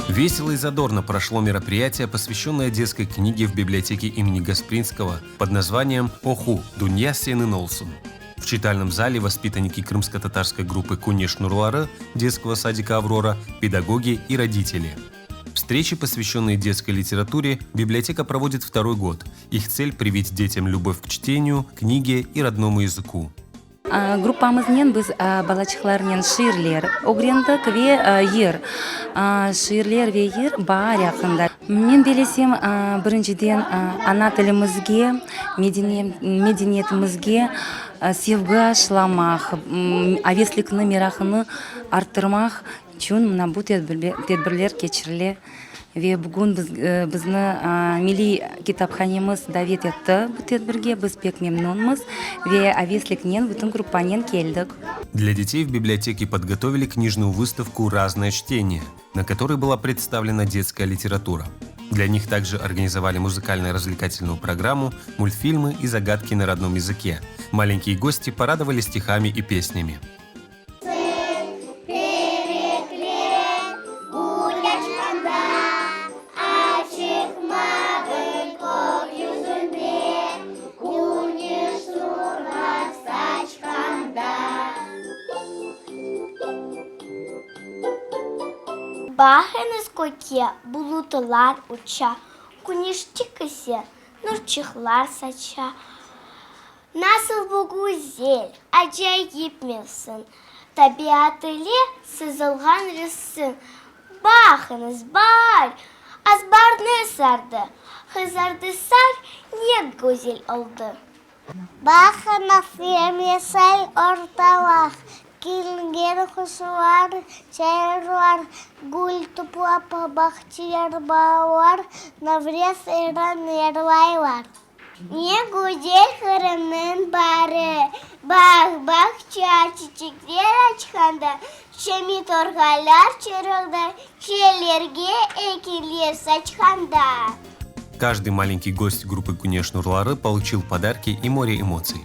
Весело и задорно прошло мероприятие, посвященное детской книге в библиотеке имени Гаспринского под названием «Оху. Дунья Сенын Олсун». В читальном зале воспитанники крымско-татарской группы «Кунеш Нурлары» детского садика «Аврора», педагоги и родители. Встречи, посвященные детской литературе, библиотека проводит второй год. Их цель – привить детям любовь к чтению, книге и родному языку. Группамызмен біз балачықлармен ширлер огрендік ве ер. Ширлер ве ер бар яқында. Мен белесем біріншіден ана тілімізге, медениетімізге севгі ашламақ, авеслікні мерақыны арттырмақ үшін мына бұл тедбірлер кечірле. Ве бүгін бізді милли китапханемыз давет етті бұл тедбірге, біз пек мемнонмыз, ве авеслікнен бүтін группанен келдік. Для детей в библиотеке подготовили книжную выставку «Разное чтение», на которой была представлена детская литература. Для них также организовали музыкально-развлекательную программу, мультфильмы и загадки на родном языке. Маленькие гости порадовали стихами и песнями. Baheniz koke bulutlar uça, güneşlik ise nurçıklar saça. Nasıl bu güzel, acayip misin? Tabiat ile sızılgan resim. Baheniz bar, az bar ne sardı? Hızardı sar, ne güzel oldu. Baheniz yemesel ortalık. Kilger kuşlar, çayır var, gül topla bahçeler var, navres eren yervay var. Ne güzel hırının barı, bak çiçekler açkanda, şemi torgalar çırıldı, şeylerge ekinler saçkanda. Каждый маленький гость группы «Кунеш Нурлары» получил подарки и море эмоций.